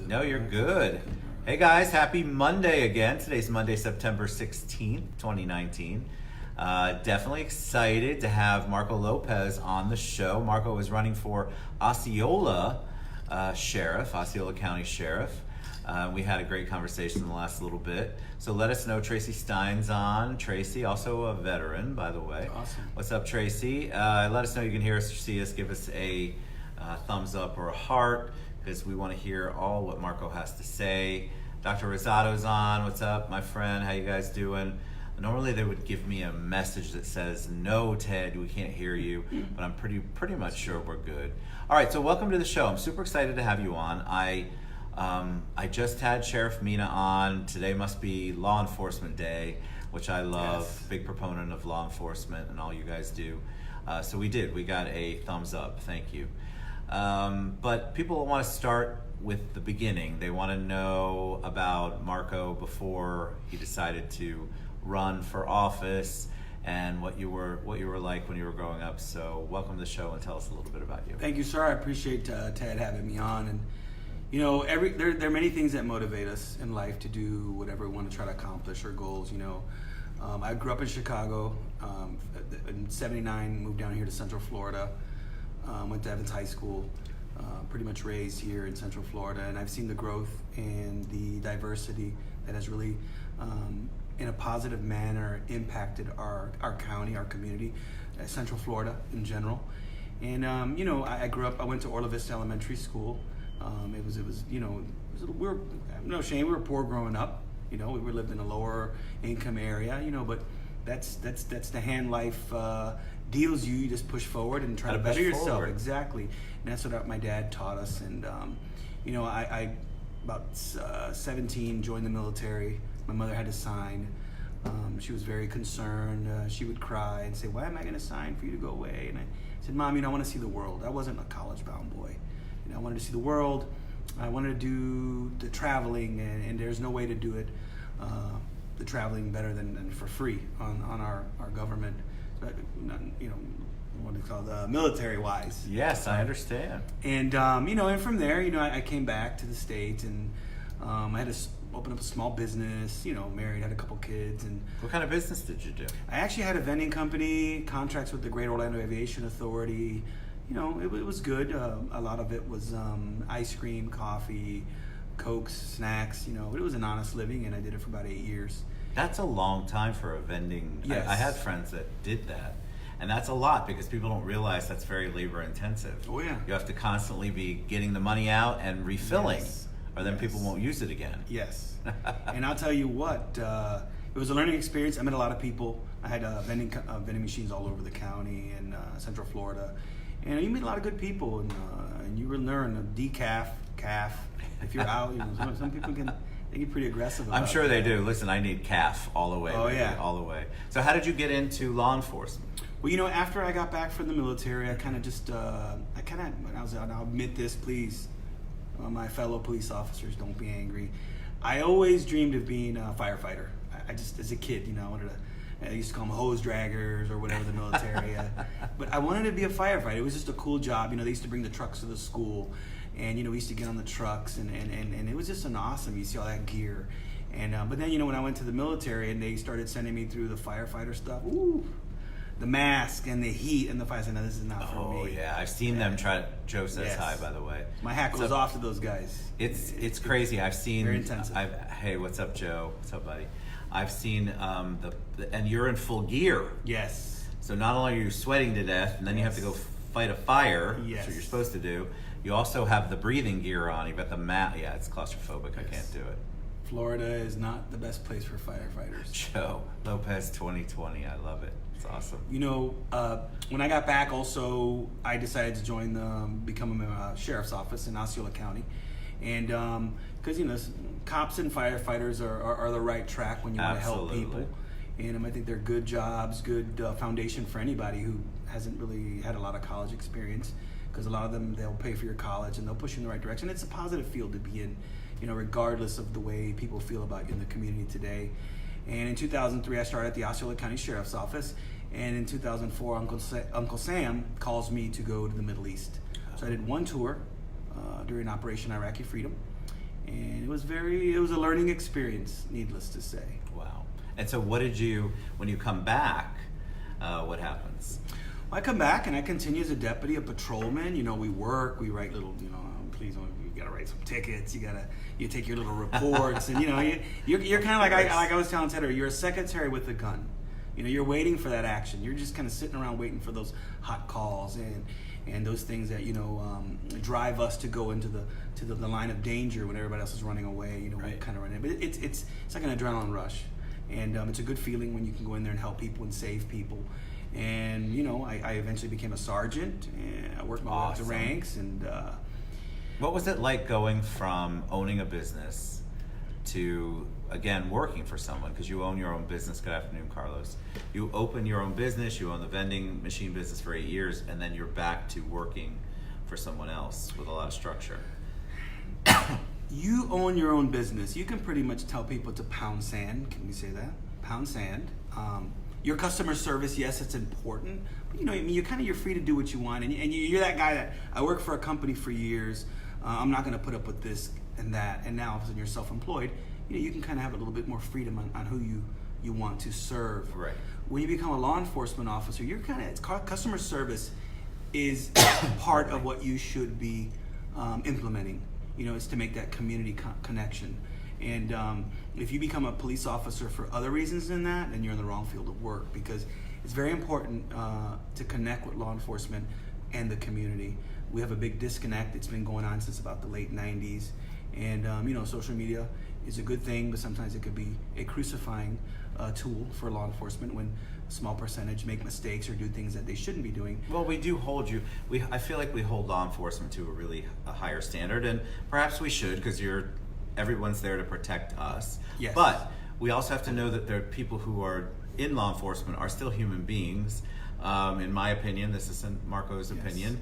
No, you're good. Hey guys, happy Monday again. Today's Monday, September 16th, 2019. Definitely excited to have Marco Lopez on the show. Marco is running for Osceola Osceola County Sheriff. We had a great conversation in the last little bit. So let us know. Tracy Stein's on. Tracy, also a veteran, by the way. Awesome. What's up, Tracy? Let us know you can hear us or see us. Give us a thumbs up or a heart, because we want to hear all what Marco has to say. Dr. Rosado's on. What's up, my friend? How you guys doing? Normally they would give me a message that says, no, Ted, we can't hear you, but I'm pretty much sure we're good. All right, so welcome to the show. I'm super excited to have you on. I just had Sheriff Mina on. Today must be Law Enforcement Day, which I love. Yes. Big proponent of law enforcement and all you guys do. So we got a thumbs up. Thank you. But people want to start with the beginning. They want to know about Marco before he decided to run for office and what you were like when you were growing up. So welcome to the show and tell us a little bit about you. Thank you, sir. I appreciate Ted having me on. And you know, there are many things that motivate us in life to do whatever we want to try to accomplish our goals. You know, I grew up in Chicago. In '79, moved down here to Central Florida. Went to Evans High School. Pretty much raised here in Central Florida, and I've seen the growth and the diversity that has really, in a positive manner, impacted our county, our community, Central Florida in general. And you know, I grew up. I went to Orla Vista Elementary School. It was you know, we were no shame. We were poor growing up. You know, we lived in a lower income area. You know, but that's the hand life deals you. You just push forward and try to better yourself. Forward. Exactly. And that's what my dad taught us. And you know, I about 17 joined the military. My mother had to sign. She was very concerned. She would cry and say, "Why am I going to sign for you to go away?" And I said, "Mom, you know, I want to see the world." I wasn't a college-bound boy. You know, I wanted to see the world. I wanted to do the traveling, and there's no way to do it, the traveling better than for free on our government. You know, what it's called, military-wise. Yes, I understand. And you know, and from there, you know, I came back to the States, and I had to open up a small business. You know, married, had a couple kids, and What kind of business did you do? I actually had a vending company, contracts with the Great Orlando Aviation Authority. You know, it was good. A lot of it was ice cream, coffee, Cokes, snacks. You know, it was an honest living, and I did it for about 8 years. That's a long time for a vending. Yes. I had friends that did that. And that's a lot because people don't realize that's very labor intensive. Oh, yeah. You have to constantly be getting the money out and refilling, Yes. or then Yes. people won't use it again. Yes. And I'll tell you what, it was a learning experience. I met a lot of people. I had vending machines all over the county in Central Florida. And you meet a lot of good people, and you will learn decaf, calf. If you're out, you know, some people they get pretty aggressive about I'm sure they that. do. Listen, I need calf all the way. Oh, baby, yeah. all the way. So how did you get into law enforcement? Well, you know, after I got back from the military, I kind of just, when I was out, and I'll admit this, please, my fellow police officers, don't be angry. I always dreamed of being a firefighter. I just, as a kid, you know, I used to call them hose draggers or whatever, the military. But I wanted to be a firefighter. It was just a cool job. You know, they used to bring the trucks to the school, and, you know, we used to get on the trucks, and it was just an awesome, you see all that gear. And but then, you know, when I went to the military and they started sending me through the firefighter stuff, ooh, the mask and the heat and the fire. I said, no, this is not for me. Oh yeah, I've seen them try. Joe says Yes. hi, by the way. My hat goes off to those guys. It's crazy. I've seen. Very intensive. Hey, what's up, Joe? What's up, buddy? I've seen and you're in full gear. Yes. So not only are you sweating to death, and then you have to go fight a fire. Yes. That's what you're supposed to do. You also have the breathing gear on. You've got the mat. Yeah, it's claustrophobic. I can't do it. Florida is not the best place for firefighters. Joe Lopez 2020. I love it. It's awesome. You know, when I got back, also I decided to become a sheriff's office in Osceola County, and because you know, cops and firefighters are the right track when you want to help people, and I think they're good jobs, good foundation for anybody who hasn't really had a lot of college experience, because a lot of them, they'll pay for your college and they'll push you in the right direction. It's a positive field to be in, you know, regardless of the way people feel about you in the community today. And in 2003, I started at the Osceola County Sheriff's Office. And in 2004, Uncle Sam calls me to go to the Middle East. So I did one tour during Operation Iraqi Freedom. And it was a learning experience, needless to say. Wow. And so when you come back, what happens? I come back and I continue as a deputy, a patrolman. We work, we write little, please, you gotta write some tickets. You take your little reports, and you're kind of like I was telling Ted, you're a secretary with a gun. You're waiting for that action. You're just kind of sitting around waiting for those hot calls and those things that drive us to go into the line of danger when everybody else is running away. Right. We kind of run in, but it's like an adrenaline rush, and it's a good feeling when you can go in there and help people and save people. And I eventually became a sergeant, and I worked my way up the ranks. And what was it like going from owning a business to, again, working for someone? Because you own your own business. Good afternoon, Carlos. You open your own business, you own the vending machine business for 8 years, and then you're back to working for someone else with a lot of structure. You own your own business. You can pretty much tell people to pound sand. Can we say that? Pound sand. Your customer service, yes, it's important. But you're free to do what you want, and you're that guy that I worked for a company for years. I'm not going to put up with this and that. And now, if you're self-employed, you can kind of have a little bit more freedom on who you want to serve. Right. When you become a law enforcement officer, customer service is part of what you should be implementing. It's to make that community connection. And if you become a police officer for other reasons than that, then you're in the wrong field of work, because it's very important to connect with law enforcement and the community. We have a big disconnect. It's been going on since about the late 90s. And, social media is a good thing, but sometimes it could be a crucifying tool for law enforcement when a small percentage make mistakes or do things that they shouldn't be doing. Well, we do hold you. I feel like we hold law enforcement to a higher standard, and perhaps we should, because everyone's there to protect us. Yes. But we also have to know that there are people who are in law enforcement are still human beings. In my opinion, this isn't Marco's opinion,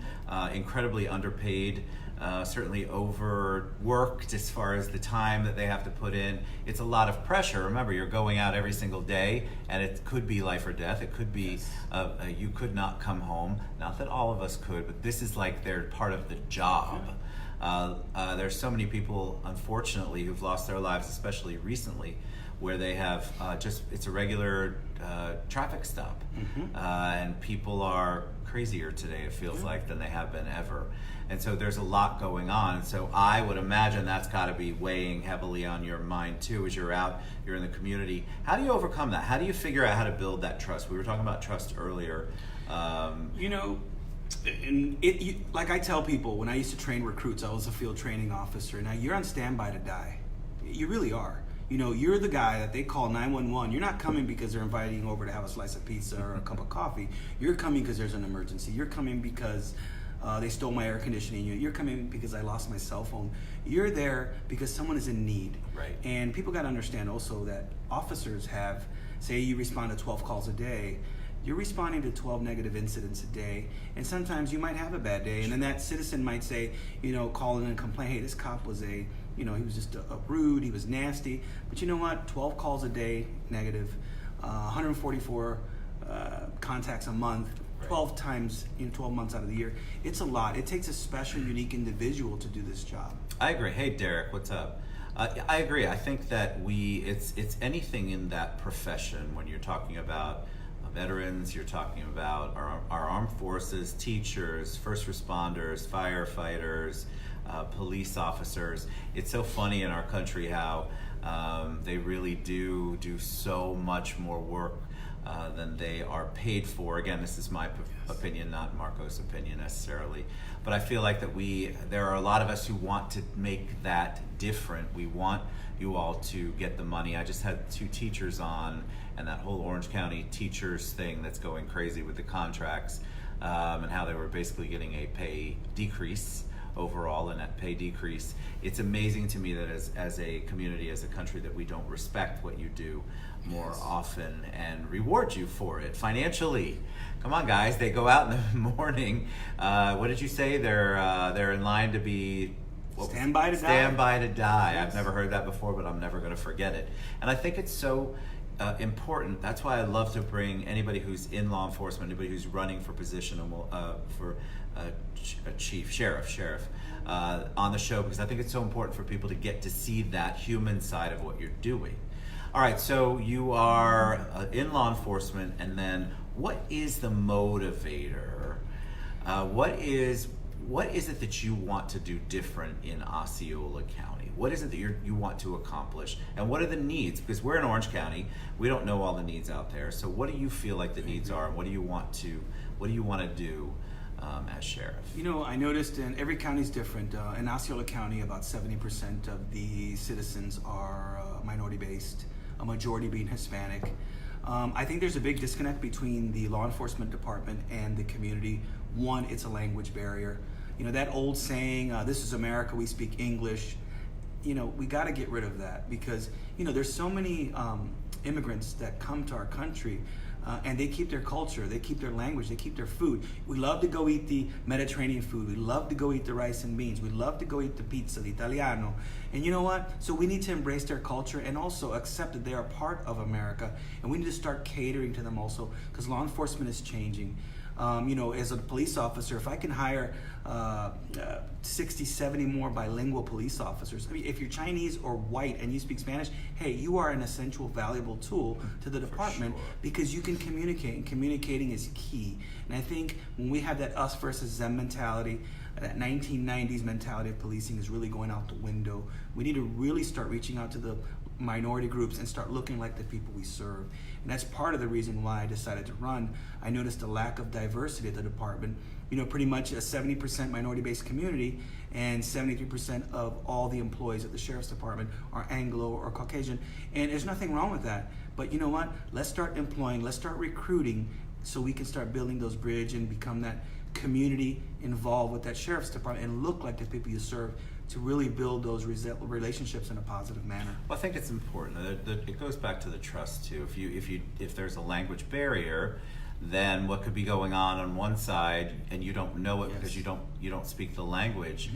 incredibly underpaid, certainly overworked as far as the time that they have to put in. It's a lot of pressure. Remember, you're going out every single day, and it could be life or death. It could be you could not come home. Not that all of us could, but this is like they're part of the job. There's so many people, unfortunately, who've lost their lives, especially recently, where they have it's a regular traffic stop. Mm-hmm. And people are crazier today, it feels like, than they have been ever. And so there's a lot going on. So I would imagine that's got to be weighing heavily on your mind too, as you're out, you're in the community. How do you overcome that? How do you figure out how to build that trust? We were talking about trust earlier. Like I tell people, when I used to train recruits, I was a field training officer. Now you're on standby to die. You really are. You're the guy that they call 911. You're not coming because they're inviting you over to have a slice of pizza or a cup of coffee. You're coming because there's an emergency. You're coming because they stole my air conditioning unit. You're coming because I lost my cell phone. You're there because someone is in need. Right. And people got to understand also that officers say you respond to 12 calls a day. You're responding to 12 negative incidents a day, and sometimes you might have a bad day, and then that citizen might say, call in and complain, hey, this cop was he was just a rude, he was nasty. But you know what? 12 calls a day negative, 144 contacts a month, 12 times in 12 months out of the year. It's a lot. It takes a special, unique individual to do this job. I agree. Hey, Derek, what's up? I agree. I think that it's anything in that profession when you're talking about veterans, you're talking about our armed forces, teachers, first responders, firefighters, police officers. It's so funny in our country how they really do so much more work than they are paid for. Again, this is my opinion, not Marco's opinion necessarily. But I feel like there are a lot of us who want to make that different. We want you all to get the money. I just had 2 teachers on, and that whole Orange County teachers thing that's going crazy with the contracts, and how they were basically getting a pay decrease overall, a net pay decrease. It's amazing to me that as a community, as a country, that we don't respect what you do more often and reward you for it financially. Come on, guys, they go out in the morning. What did you say? They're in line to be Standby to die. Standby to die. Yes. I've never heard that before, but I'm never going to forget it. And I think it's so important. That's why I love to bring anybody who's in law enforcement, anybody who's running for position, for a chief, sheriff. on the show, because I think it's so important for people to get to see that human side of what you're doing. All right, so you are in law enforcement, and then what is the motivator? What is it that you want to do different in Osceola County? What is it that you want to accomplish? And what are the needs? Because we're in Orange County, we don't know all the needs out there. So what do you feel like the needs are, and what do you want to do as sheriff? You know, I noticed in every county is different. In Osceola County, about 70% of the citizens are minority-based, a majority being Hispanic. I think there's a big disconnect between the law enforcement department and the community. One, it's a language barrier. You know, that old saying, this is America, we speak English. You know, we got to get rid of that, because, you know, there's so many immigrants that come to our country, and they keep their culture, they keep their language, they keep their food. We love to go eat the Mediterranean food. We love to go eat the rice and beans. We love to go eat the pizza, the Italiano. And you know what? So we need to embrace their culture and also accept that they are part of America. And we need to start catering to them also, because law enforcement is changing. You know, as a police officer, if I can hire 60, 70 more bilingual police officers, I mean, if you're Chinese or white and you speak Spanish, hey, you are an essential, valuable tool to the department, because you can communicate, and communicating is key. And I think when we have that us versus them mentality, that 1990s mentality of policing is really going out the window. We need to really start reaching out to the minority groups and start looking like the people we serve. And that's part of the reason why I decided to run. I noticed a lack of diversity at the department. You know, pretty much a 70% minority-based community, and 73% of all the employees at the Sheriff's Department are Anglo or Caucasian. And there's nothing wrong with that. But you know what? Let's start employing, let's start recruiting, so we can start building those bridges and become that community involved with that Sheriff's Department and look like the people you serve, to really build those relationships in a positive manner. Well, I think it's important. It goes back to the trust too. If there's a language barrier, then what could be going on one side and you don't know it, because you don't speak the language,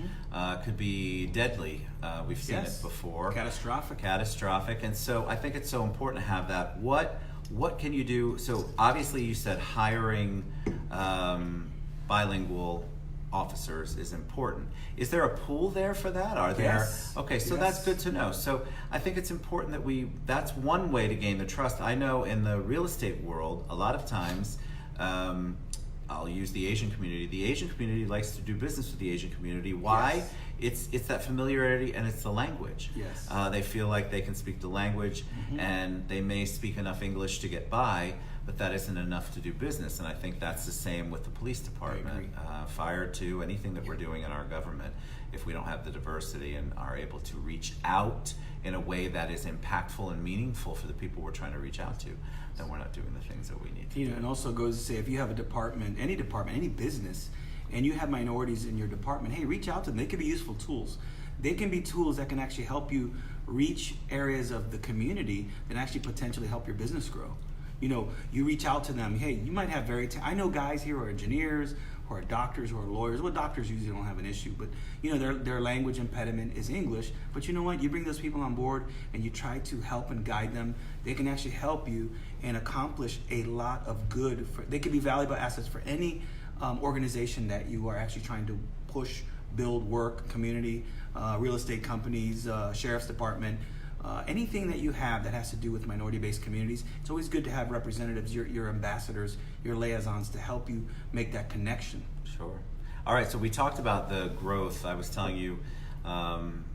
could be deadly. We've seen it before. Catastrophic. And so I think it's so important to have that. What can you do? So obviously you said hiring bilingual officers is important. Is there a pool there for that? Are there? Yes. Okay, so that's good to know. So I think it's important that that's one way to gain the trust. I know in the real estate world, a lot of times, I'll use the Asian community. The Asian community likes to do business with the Asian community. Why? Yes. It's that familiarity, and it's the language. Yes. They feel like they can speak the language, and they may speak enough English to get by, but that isn't enough to do business. And I think that's the same with the police department, fire too, anything that we're doing in our government. If we don't have the diversity and are able to reach out in a way that is impactful and meaningful for the people we're trying to reach out to, then we're not doing the things that we need to do. And also goes to say, if you have a department, any business, and you have minorities in your department, hey, reach out to them. They can be useful tools. They can be tools that can actually help you reach areas of the community that actually potentially help your business grow. You know, you reach out to them. Hey, you might have I know guys here who are engineers, who are doctors, who are lawyers. Well, doctors usually don't have an issue, but you know, their language impediment is English. But you know what? You bring those people on board and you try to help and guide them. They can actually help you and accomplish a lot of good. They can be valuable assets for any organization that you are actually trying to push, build, work, community, real estate companies, sheriff's department. Anything that you have that has to do with minority-based communities, it's always good to have representatives, your ambassadors, your liaisons, to help you make that connection. Sure. All right, so we talked about the growth. I was telling you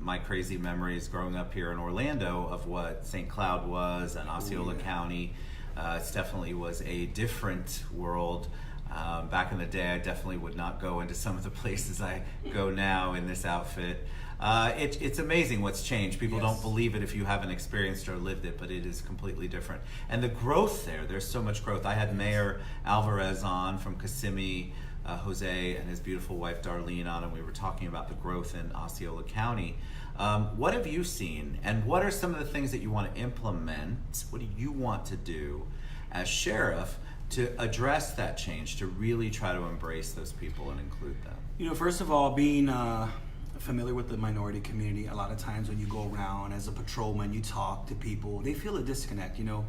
my crazy memories growing up here in Orlando of what St. Cloud was and Osceola County. It definitely was a different world. Back in the day, I definitely would not go into some of the places I go now in this outfit. It's amazing what's changed. People don't believe it if you haven't experienced or lived it, but it is completely different. And the growth there's so much growth. I had Mayor Alvarez on from Kissimmee, Jose and his beautiful wife Darlene on, and we were talking about the growth in Osceola County. What have you seen, and what are some of the things that you want to implement? What do you want to do as sheriff to address that change, to really try to embrace those people and include them? You know, first of all, being familiar with the minority community, a lot of times when you go around as a patrolman, you talk to people, they feel a disconnect. You know,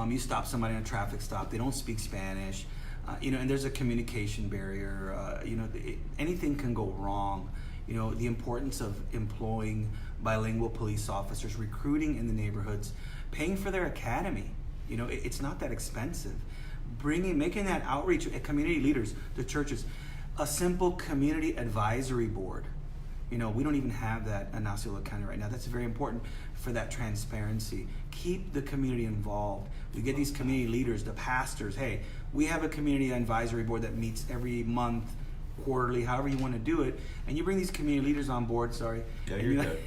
you stop somebody on a traffic stop, they don't speak Spanish, you know, and there's a communication barrier. You know, anything can go wrong. the importance of employing bilingual police officers, recruiting in the neighborhoods, paying for their academy. It's not that expensive. Making that outreach at community leaders, the churches, a simple community advisory board. We don't even have that in Osceola County right now. That's very important for that transparency. Keep the community involved. We get these community leaders, the pastors. Hey, we have a community advisory board that meets every month, quarterly, however you want to do it. And you bring these community leaders on board, Yeah, you're good.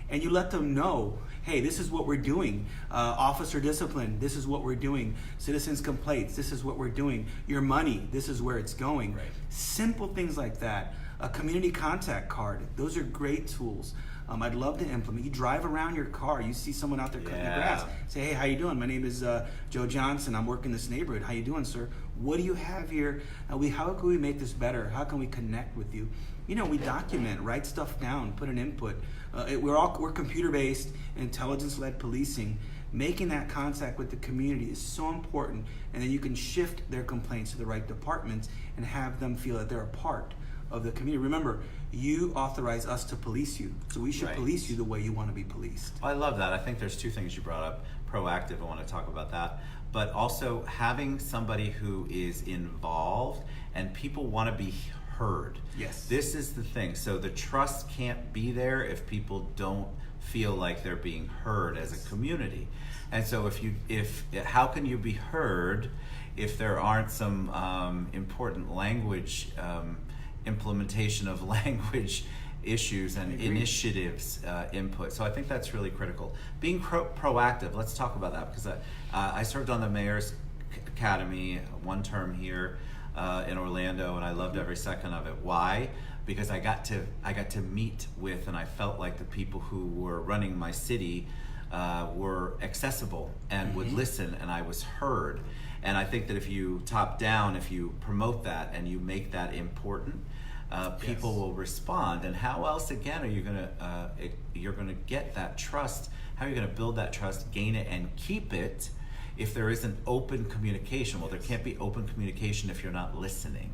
And you let them know, hey, this is what we're doing. Officer discipline, this is what we're doing. Citizens complaints, this is what we're doing. Your money, this is where it's going. Right. Simple things like that. A community contact card, those are great tools. I'd love to implement. You drive around your car, you see someone out there cutting the grass. Say, hey, how you doing? My name is Joe Johnson. I'm working this neighborhood. How you doing, sir? What do you have here? How can we make this better? How can we connect with you? We document, write stuff down, put an input. We're computer-based, intelligence-led policing. Making that contact with the community is so important, and then you can shift their complaints to the right departments and have them feel that they're a part of the community. Remember, you authorize us to police you, so we should police you the way you want to be policed. I love that. I think there's two things you brought up. Proactive, I want to talk about that, but also having somebody who is involved and people want to be heard. Yes. This is the thing. So the trust can't be there if people don't feel like they're being heard as a community. And so how can you be heard if there aren't some important language implementation of language issues and initiatives input. So I think that's really critical. Being proactive, let's talk about that, because I served on the Mayor's Academy one term here in Orlando, and I loved every second of it. Why? Because I got to meet with, and I felt like the people who were running my city were accessible and would listen, and I was heard. And I think that if you top down, if you promote that and you make that important, people will respond. And how else again are you you're gonna get that trust? How are you gonna build that trust, gain it, and keep it if there isn't open communication? Well, there can't be open communication if you're not listening.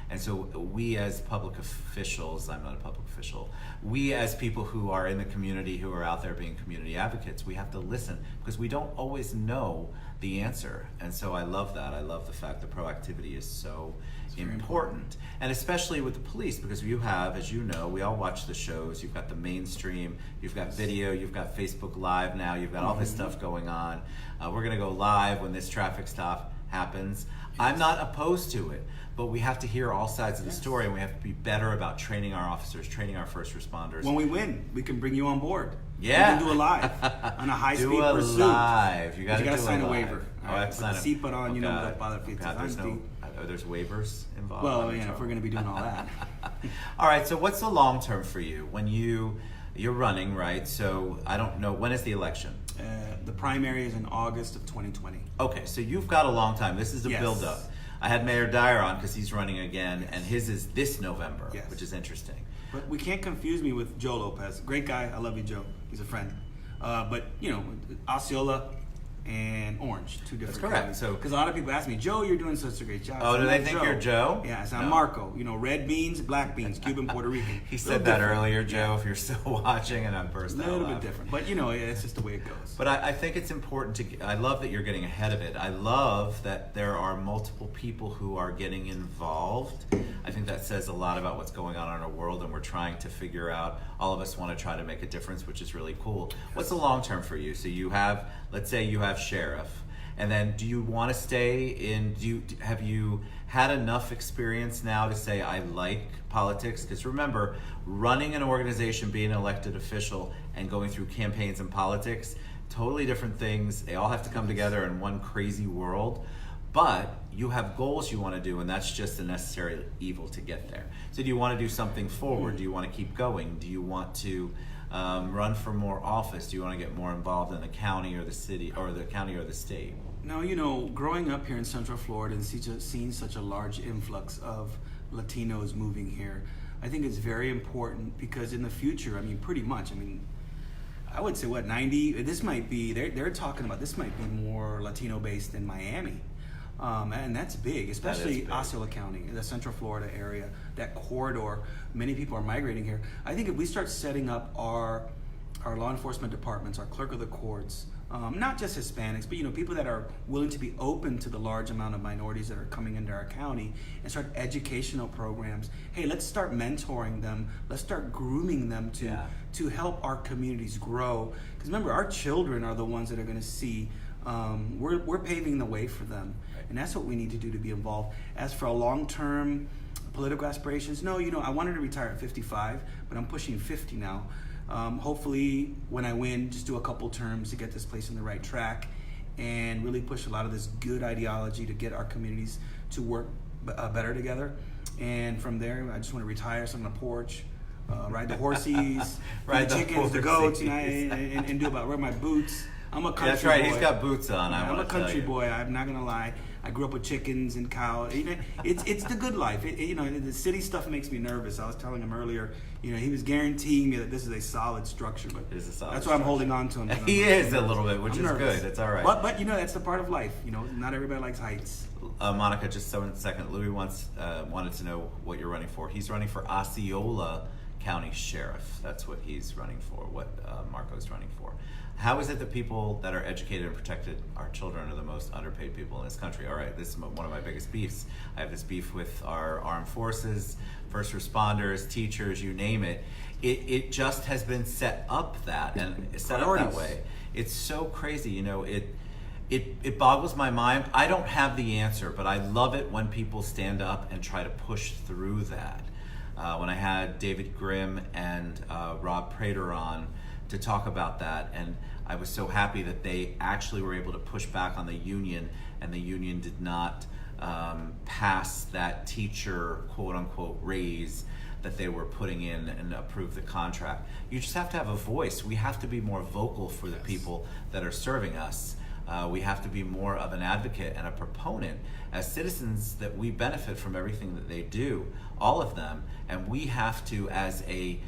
And so we as public officials, I'm not a public official, we as people who are in the community, who are out there being community advocates, we have to listen, because we don't always know the answer. And so I love that. I love the fact that proactivity is so important. And especially with the police, because you have, as you know, we all watch the shows, you've got the mainstream, you've got video, you've got Facebook Live now, you've got all this stuff going on. We're gonna go live when this traffic stop happens. I'm not opposed to it, but we have to hear all sides of the story, and we have to be better about training our officers, training our first responders. When we win, we can bring you on board. Yeah. We can do a live on a high-speed pursuit. Do a live. You got to sign a waiver. Oh, I have to sign a seatbelt on, without bother feet. There's waivers involved. Well, yeah, if we're going to be doing all that. All right, so what's the long term for you when you're running, right? So I don't know, when is the election? The primary is in August of 2020. Okay, so you've got a long time. This is a build-up. I had Mayor Dyer on because he's running again, and his is this November, which is interesting. But we can't confuse me with Joe Lopez. Great guy. I love you, Joe. He's a friend. But, Osceola and Orange, two different. That's correct. So, because a lot of people ask me, Joe, you're doing such a great job. Oh, do they think you're Joe? Yeah, so I'm Marco. Red beans, black beans, Cuban, Puerto Rican. He said that earlier, Joe, if you're still watching, and I'm first. A little bit different, but it's just the way it goes. But I think it's important I love that you're getting ahead of it. I love that there are multiple people who are getting involved. I think that says a lot about what's going on in our world, and we're trying to figure out, all of us want to try to make a difference, which is really cool. What's the long term for you? So you have, let's say you have sheriff, and then do you want to stay in, have you had enough experience now to say, I like politics? Because remember, running an organization, being an elected official, and going through campaigns and politics, totally different things. They all have to come together in one crazy world. But you have goals you want to do, and that's just a necessary evil to get there. So do you want to do something forward? Do you want to keep going? Do you want to run for more office? Do you want to get more involved in the county or the city, or the county or the state? No, growing up here in Central Florida and seeing such a large influx of Latinos moving here, I think it's very important, because in the future, pretty much, I would say 90, this might be, they're talking about, this might be more Latino based than Miami. And that's big, especially big. Osceola County, the Central Florida area, that corridor. Many people are migrating here. I think if we start setting up our law enforcement departments, our clerk of the courts, not just Hispanics, but people that are willing to be open to the large amount of minorities that are coming into our county, and start educational programs. Hey, let's start mentoring them. Let's start grooming them to help our communities grow. Because remember, our children are the ones that are going to see. We're paving the way for them, and that's what we need to do to be involved. As for a long-term political aspirations, no, I wanted to retire at 55, but I'm pushing 50 now. Hopefully, when I win, just do a couple terms to get this place on the right track, and really push a lot of this good ideology to get our communities to work better together. And from there, I just want to retire, sit on the porch, ride the horsies, ride the the chickens, the goats, and do wear my boots. I'm a country boy. That's right. He's got boots on. I'm a country boy. I'm not gonna lie. I grew up with chickens and cows. It's the good life. The city stuff makes me nervous. I was telling him earlier. He was guaranteeing me that this is a solid structure, but it is a solid that's why I'm holding on to him. He is a little bit, which is good. It's all right. But that's the part of life. Not everybody likes heights. Monica, just a second. Louis wanted to know what you're running for. He's running for Osceola County Sheriff. That's what he's running for. What Marco's running for. How is it that people that are educated and protected, our children, are the most underpaid people in this country? All right, this is one of my biggest beefs. I have this beef with our armed forces, first responders, teachers, you name it. It just has been set up that way. It's so crazy. It boggles my mind. I don't have the answer, but I love it when people stand up and try to push through that. When I had David Grimm and Rob Prater on to talk about that, and I was so happy that they actually were able to push back on the union, and the union did not pass that teacher quote-unquote raise that they were putting in and approve the contract. You just have to have a voice. We have to be more vocal for the people that are serving us. We have to be more of an advocate and a proponent as citizens, that we benefit from everything that they do, all of them, and we have to, as a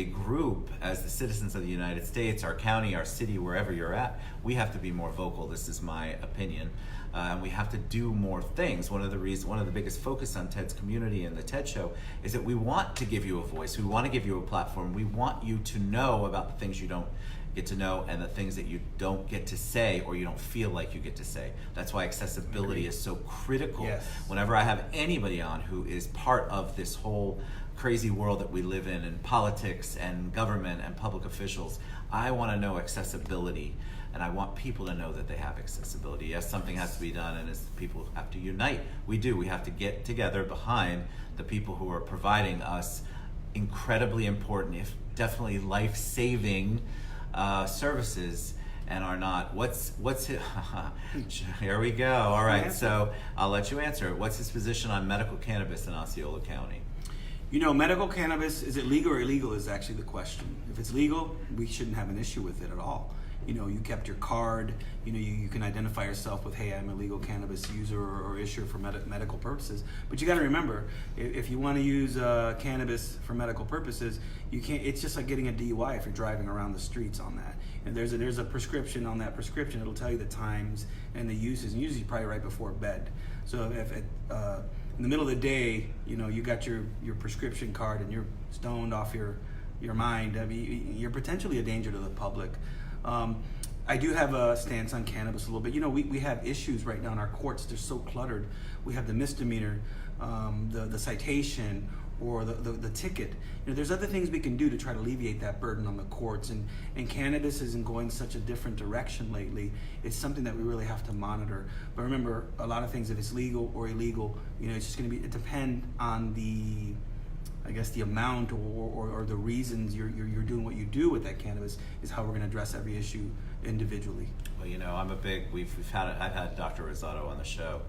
group, as the citizens of the United States, our county, our city, wherever you're at, we have to be more vocal. This is my opinion. And we have to do more things. One of the biggest focus on TED's community and the TED Show is that we want to give you a voice. We want to give you a platform. We want you to know about the things you don't get to know and the things that you don't get to say, or you don't feel like you get to say. That's why accessibility is so critical. Yes. Whenever I have anybody on who is part of this whole crazy world that we live in politics and government and public officials, I want to know accessibility, and I want people to know that they have accessibility. Yes, something has to be done, and people have to unite. We have to get together behind the people who are providing us incredibly important, if definitely life-saving services, and are not. What's it? Here we go. All right, so I'll let you answer. What's his position on medical cannabis in Osceola County? Medical cannabis, is it legal or illegal is actually the question. If it's legal, we shouldn't have an issue with it at all. You kept your card, you can identify yourself with, hey, I'm a legal cannabis user or issuer for medical purposes. But you got to remember, if you want to use cannabis for medical purposes, you can't. It's just like getting a DUI if you're driving around the streets on that. And there's a prescription on that prescription. It'll tell you the times and the uses, and usually probably right before bed. So if in the middle of the day, you got your prescription card and you're stoned off your mind, I mean, you're potentially a danger to the public. I do have a stance on cannabis a little bit. We have issues right now in our courts. They're so cluttered. We have the misdemeanor, the citation, or the ticket. There's other things we can do to try to alleviate that burden on the courts. And cannabis isn't going such a different direction lately. It's something that we really have to monitor. But remember, a lot of things, if it's legal or illegal, it's just going to depend on the amount or the reasons you're doing what you do with that cannabis is how we're going to address every issue individually. Well, I've had Dr. Rosado on the show,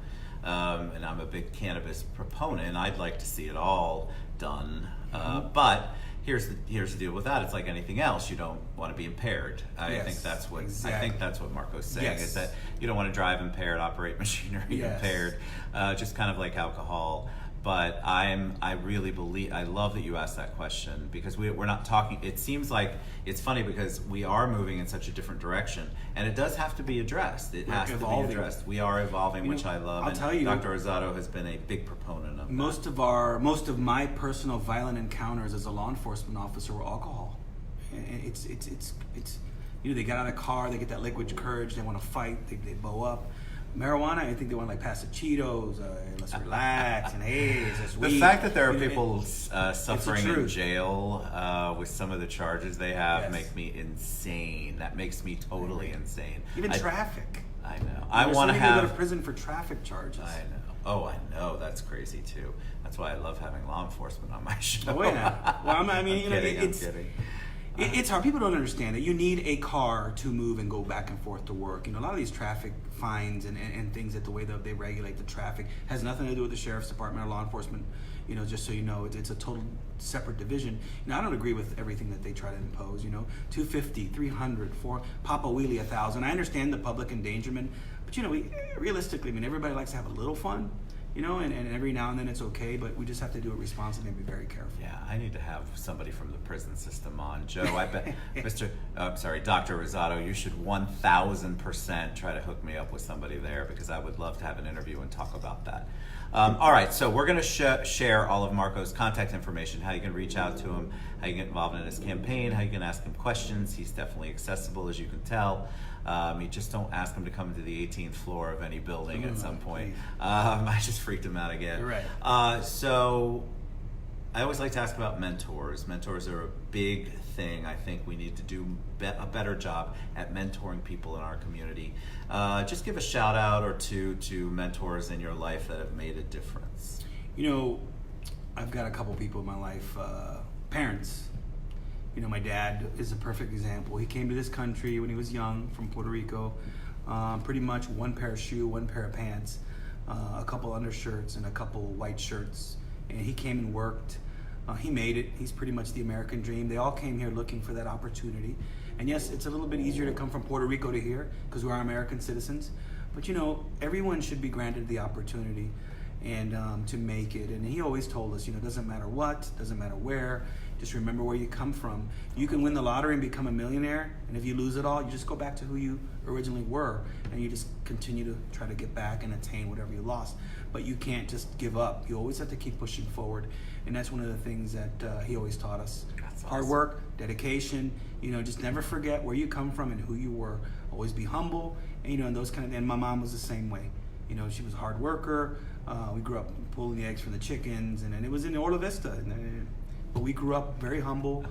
and I'm a big cannabis proponent. I'd like to see it all done, but here's the deal with that. It's like anything else. You don't want to be impaired. I think that's what Marco's saying, is that you don't want to drive impaired, operate machinery impaired, just kind of like alcohol. But I really believe, I love that you asked that question, because we're not talking, it seems like, it's funny because we are moving in such a different direction, and it does have to be addressed. It has to be addressed. We are evolving, which I love. I'll tell you, Dr. Rosado has been a big proponent of most of my personal violent encounters as a law enforcement officer were alcohol. And it's they get out of the car, they get that liquid courage, they want to fight, they bow up. Marijuana, I think they want to pass the Cheetos, let's relax, and hey, it's just weed. The fact that there are people suffering in jail with some of the charges they have make me insane. That makes me totally insane. Even traffic. I know. I want to go to prison for traffic charges. I know. Oh, I know. That's crazy too. That's why I love having law enforcement on my show. Oh yeah. Well, I'm kidding. It's hard. People don't understand that you need a car to move and go back and forth to work. A lot of these traffic fines and things, that the way that they regulate the traffic has nothing to do with the sheriff's department or law enforcement. Just so you know, it's a total separate division. I don't agree with everything that they try to impose. 250, 300, 400, Papa Wheelie 1,000. I understand the public endangerment, but realistically, everybody likes to have a little fun. And every now and then it's okay, but we just have to do it responsibly and be very careful. Yeah, I need to have somebody from the prison system on. Joe, I bet, Dr. Rosado, you should 1,000% try to hook me up with somebody there, because I would love to have an interview and talk about that. All right, so we're going to share all of Marco's contact information, how you can reach out to him, how you can get involved in his campaign, how you can ask him questions. He's definitely accessible, as you can tell. You just don't ask him to come to the 18th floor of any building at some point. I just freaked him out again. You're right. So I always like to ask about mentors. Mentors are a big thing. I think we need to do a better job at mentoring people in our community. Just give a shout out or two to mentors in your life that have made a difference. I've got a couple people in my life, parents. My dad is a perfect example. He came to this country when he was young from Puerto Rico, pretty much one pair of shoes, one pair of pants, a couple undershirts and a couple white shirts. And he came and worked. He made it. He's pretty much the American dream. They all came here looking for that opportunity. And yes, it's a little bit easier to come from Puerto Rico to here because we are American citizens. But everyone should be granted the opportunity and to make it. And he always told us, doesn't matter what, doesn't matter where, just remember where you come from. You can win the lottery and become a millionaire, and if you lose it all, you just go back to who you originally were, and you just continue to try to get back and attain whatever you lost. But you can't just give up. You always have to keep pushing forward, and that's one of the things that he always taught us. That's awesome. Hard work, dedication, just never forget where you come from and who you were. Always be humble, and those kind of. And my mom was the same way. She was a hard worker. We grew up pulling the eggs from the chickens, and it was in Orla Vista. But we grew up very humble.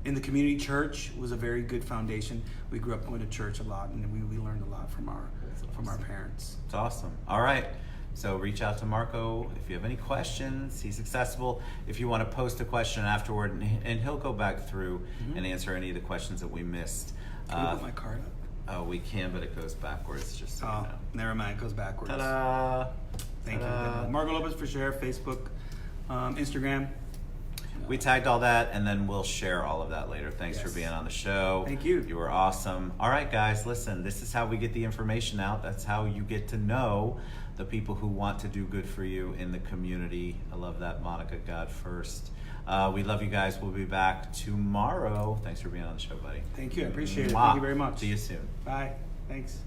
In the community church was a very good foundation. We grew up going to church a lot, and we learned a lot from our parents. It's awesome. All right. So reach out to Marco if you have any questions. He's accessible. If you want to post a question afterward, and he'll go back through and answer any of the questions that we missed. Can you put my card up? Oh, we can, but it goes backwards. Just so you know. Never mind. It goes backwards. Ta-da! Thank you. Marco Lopez for share, Facebook, Instagram. We tagged all that, and then we'll share all of that later. Thanks for being on the show. Thank you. You were awesome. All right, guys, listen, this is how we get the information out. That's how you get to know the people who want to do good for you in the community. I love that, Monica, God first. We love you guys. We'll be back tomorrow. Thanks for being on the show, buddy. Thank you. I appreciate it. Thank you very much. See you soon. Bye. Thanks.